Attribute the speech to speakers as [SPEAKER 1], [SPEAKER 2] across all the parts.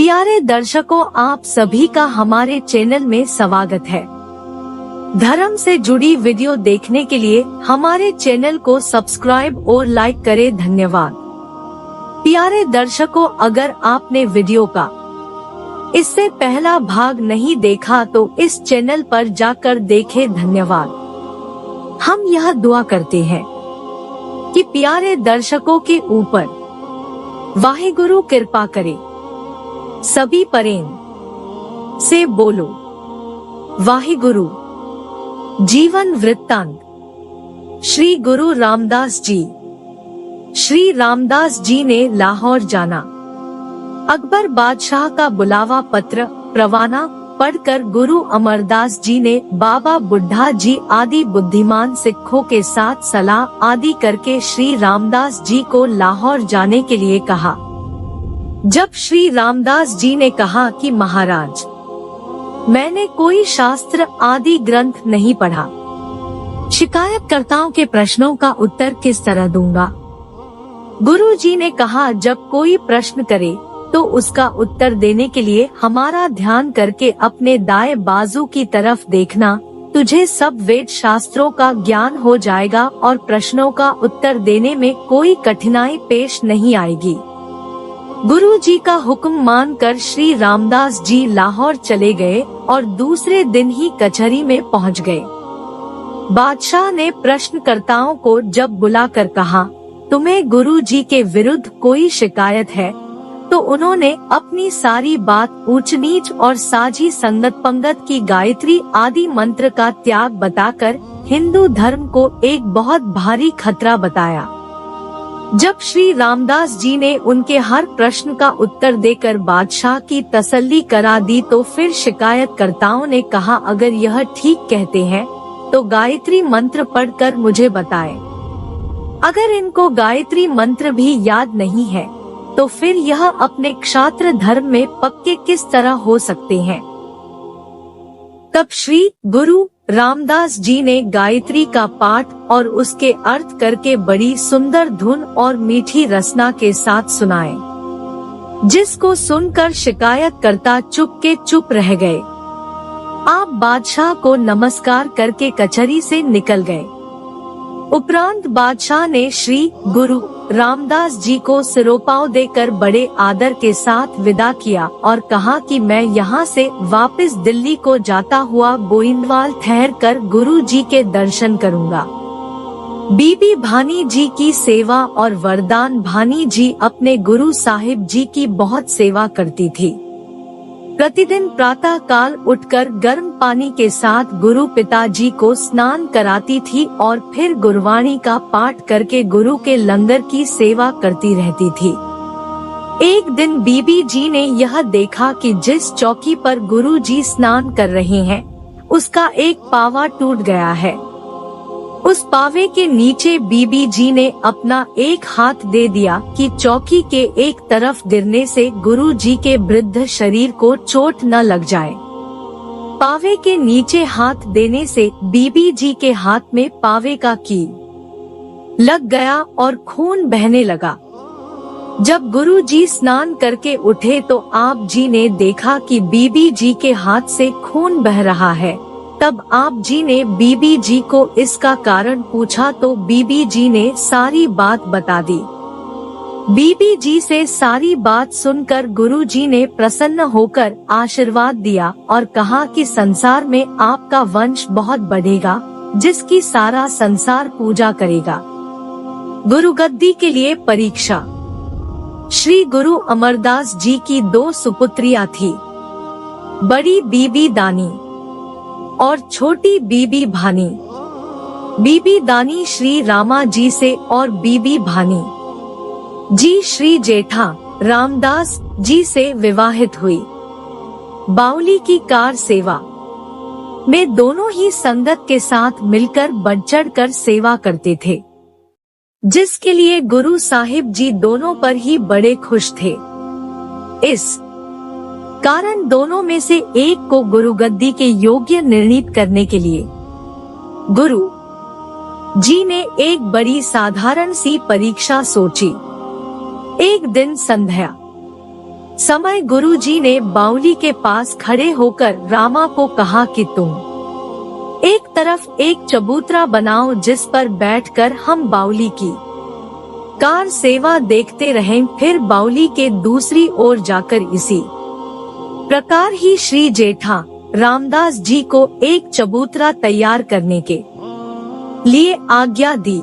[SPEAKER 1] प्यारे दर्शकों, आप सभी का हमारे चैनल में स्वागत है। धर्म से जुड़ी वीडियो देखने के लिए हमारे चैनल को सब्सक्राइब और लाइक करें। धन्यवाद। प्यारे दर्शकों, अगर आपने वीडियो का इससे पहला भाग नहीं देखा तो इस चैनल पर जाकर देखें। धन्यवाद। हम यह दुआ करते हैं कि प्यारे दर्शकों के ऊपर वाहिगुरु कृपा करे। सभी प्रेम से बोलो वाहिगुरु। जीवन वृत्तांत। श्री गुरु रामदास जी। श्री रामदास जी ने लाहौर जाना। अकबर बादशाह का बुलावा पत्र परवाना पढ़कर गुरु अमरदास जी ने बाबा बुढ़ा जी आदि बुद्धिमान सिखों के साथ सलाह आदि करके श्री रामदास जी को लाहौर जाने के लिए कहा। जब श्री रामदास जी ने कहा कि महाराज, मैंने कोई शास्त्र आदि ग्रंथ नहीं पढ़ा, शिकायतकर्ताओं के प्रश्नों का उत्तर किस तरह दूंगा? गुरु जी ने कहा, जब कोई प्रश्न करे तो उसका उत्तर देने के लिए हमारा ध्यान करके अपने दाएं बाजू की तरफ देखना। तुझे सब वेद शास्त्रों का ज्ञान हो जाएगा और प्रश्नों का उत्तर देने में कोई कठिनाई पेश नहीं आएगी। गुरु जी का हुक्म मानकर श्री रामदास जी लाहौर चले गए और दूसरे दिन ही कचहरी में पहुंच गए। बादशाह ने प्रश्नकर्ताओं को जब बुलाकर कहा, तुम्हें गुरु जी के विरुद्ध कोई शिकायत है? तो उन्होंने अपनी सारी बात ऊंच नीच और साझी संगत पंगत की गायत्री आदि मंत्र का त्याग बताकर हिंदू धर्म को एक बहुत भारी खतरा बताया। जब श्री रामदास जी ने उनके हर प्रश्न का उत्तर देकर बादशाह की तसल्ली करा दी तो फिर शिकायतकर्ताओं ने कहा, अगर यह ठीक कहते हैं तो गायत्री मंत्र पढ़कर मुझे बताएं। अगर इनको गायत्री मंत्र भी याद नहीं है तो फिर यह अपने क्षात्र धर्म में पक्के किस तरह हो सकते हैं? तब श्री गुरु रामदास जी ने गायत्री का पाठ और उसके अर्थ करके बड़ी सुंदर धुन और मीठी रसना के साथ सुनाए, जिसको सुनकर शिकायतकर्ता चुप रह गए। आप बादशाह को नमस्कार करके कचहरी से निकल गए। उपरांत बादशाह ने श्री गुरु रामदास जी को सिरोपाव देकर बड़े आदर के साथ विदा किया और कहा कि मैं यहाँ से वापस दिल्ली को जाता हुआ गोइंदवाल ठहर कर गुरु जी के दर्शन करूँगा। बीबी भानी जी की सेवा और वरदान भानी जी अपने गुरु साहिब जी की बहुत सेवा करती थी। प्रतिदिन प्रातः काल उठकर गर्म पानी के साथ गुरु पिताजी को स्नान कराती थी और फिर गुरबाणी का पाठ करके गुरु के लंगर की सेवा करती रहती थी। एक दिन बीबी जी ने यह देखा कि जिस चौकी पर गुरु जी स्नान कर रहे हैं उसका एक पावा टूट गया है। उस पावे के नीचे बीबी जी ने अपना एक हाथ दे दिया कि चौकी के एक तरफ गिरने से गुरु जी के वृद्ध शरीर को चोट न लग जाए। पावे के नीचे हाथ देने से बीबी जी के हाथ में पावे का कील लग गया और खून बहने लगा। जब गुरु जी स्नान करके उठे तो आप जी ने देखा कि बीबी जी के हाथ से खून बह रहा है। तब आप जी ने बीबी जी को इसका कारण पूछा तो बीबी जी ने सारी बात बता दी। बीबी जी से सारी बात सुनकर गुरु जी ने प्रसन्न होकर आशीर्वाद दिया और कहा कि संसार में आपका वंश बहुत बढ़ेगा, जिसकी सारा संसार पूजा करेगा। गुरु गद्दी के लिए परीक्षा। श्री गुरु अमरदास जी की 2 सुपुत्रियां थी, बड़ी बीबी दानी और छोटी बीबी भानी। बीबी दानी श्री रामा जी से और बीबी भानी जी श्री जेठा रामदास जी से विवाहित हुई। बाउली की कार सेवा में दोनों ही संगत के साथ मिलकर बढ़ चढ़ कर सेवा करते थे, जिसके लिए गुरु साहिब जी दोनों पर ही बड़े खुश थे। इस कारण दोनों में से एक को गुरु गद्दी के योग्य निर्णित करने के लिए गुरु जी ने एक बड़ी साधारण सी परीक्षा सोची। एक दिन संध्या समय गुरुजी ने बावली के पास खड़े होकर रामा को कहा कि तुम एक तरफ एक चबूतरा बनाओ जिस पर बैठकर हम बावली की कार सेवा देखते रहें, फिर बावली के दूसरी ओर जाकर इसी प्रकार ही श्री जेठा रामदास जी को एक चबूतरा तैयार करने के लिए आज्ञा दी।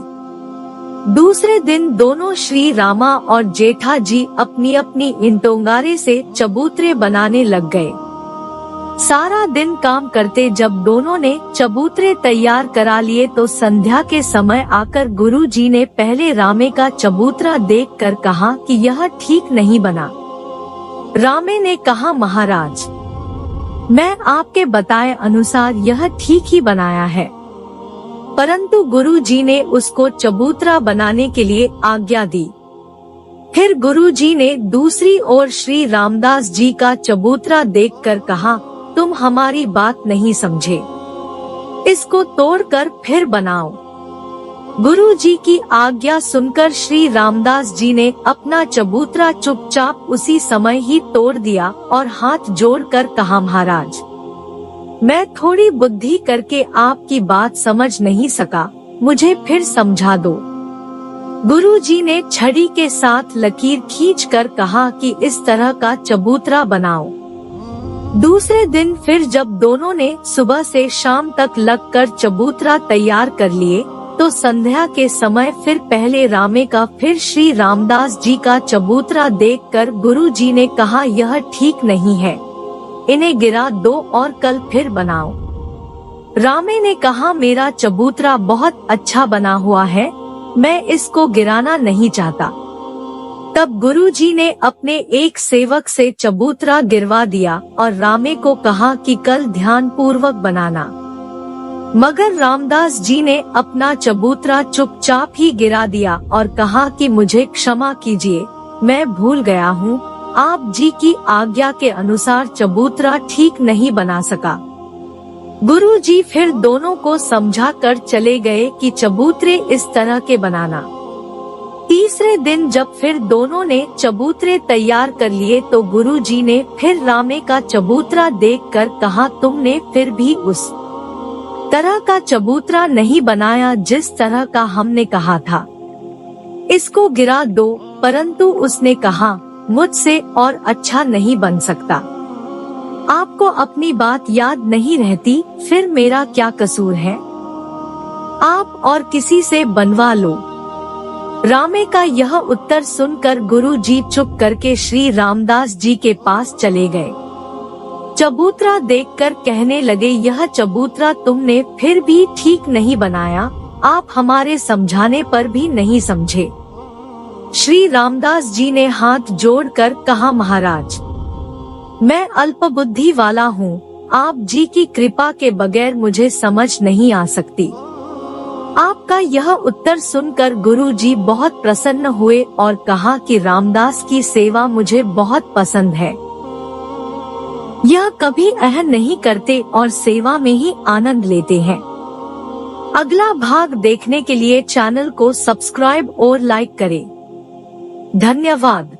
[SPEAKER 1] दूसरे दिन दोनों श्री रामा और जेठा जी अपनी अपनी इंटोंगारे से चबूतरे बनाने लग गए। सारा दिन काम करते जब दोनों ने चबूतरे तैयार करा लिए तो संध्या के समय आकर गुरुजी ने पहले रामे का चबूतरा देखकर कहा कि यह ठीक नहीं बना। रामे ने कहा, महाराज, मैं आपके बताए अनुसार यह ठीक ही बनाया है, परंतु गुरुजी ने उसको चबूतरा बनाने के लिए आज्ञा दी। फिर गुरुजी ने दूसरी ओर श्री रामदास जी का चबूतरा देखकर कहा, तुम हमारी बात नहीं समझे, इसको तोड़कर फिर बनाओ। गुरुजी की आज्ञा सुनकर श्री रामदास जी ने अपना चबूतरा चुपचाप उसी समय ही तोड़ दिया और हाथ जोड़कर कहा, महाराज, मैं थोड़ी बुद्धि करके आपकी बात समझ नहीं सका, मुझे फिर समझा दो। गुरुजी ने छड़ी के साथ लकीर खींचकर कहा कि इस तरह का चबूतरा बनाओ। दूसरे दिन फिर जब दोनों ने सुबह से शाम तक लगकर चबूतरा तैयार कर लिए तो संध्या के समय फिर पहले रामे का फिर श्री रामदास जी का चबूतरा देखकर गुरुजी ने कहा, यह ठीक नहीं है, इन्हें गिरा दो और कल फिर बनाओ। रामे ने कहा, मेरा चबूतरा बहुत अच्छा बना हुआ है, मैं इसको गिराना नहीं चाहता। तब गुरुजी ने अपने एक सेवक से चबूतरा गिरवा दिया और रामे को कहा कि कल ध्यान पूर्वक बनाना। मगर रामदास जी ने अपना चबूतरा चुपचाप ही गिरा दिया और कहा कि मुझे क्षमा कीजिए, मैं भूल गया हूँ, आप जी की आज्ञा के अनुसार चबूतरा ठीक नहीं बना सका। गुरुजी फिर दोनों को समझा कर चले गए कि चबूतरे इस तरह के बनाना। तीसरे दिन जब फिर दोनों ने चबूतरे तैयार कर लिए तो गुरुजी ने फिर रामे का चबूतरा देखकर कहा, तुमने फिर भी उस तरह का चबूतरा नहीं बनाया जिस तरह का हमने कहा था, इसको गिरा दो। परंतु उसने कहा, मुझसे और अच्छा नहीं बन सकता, आपको अपनी बात याद नहीं रहती, फिर मेरा क्या कसूर है, आप और किसी से बनवा लो। रामे का यह उत्तर सुनकर गुरुजी चुप करके श्री रामदास जी के पास चले गए। चबूतरा देखकर कहने लगे, यह चबूतरा तुमने फिर भी ठीक नहीं बनाया, आप हमारे समझाने पर भी नहीं समझे। श्री रामदास जी ने हाथ जोड़कर कहा, महाराज, मैं अल्पबुद्धि वाला हूँ, आप जी की कृपा के बगैर मुझे समझ नहीं आ सकती। आपका यह उत्तर सुनकर गुरुजी बहुत प्रसन्न हुए और कहा कि रामदास की सेवा मुझे बहुत पसंद है, यह कभी अहम नहीं करते और सेवा में ही आनंद लेते हैं। अगला भाग देखने के लिए चैनल को सब्सक्राइब और लाइक करें। धन्यवाद।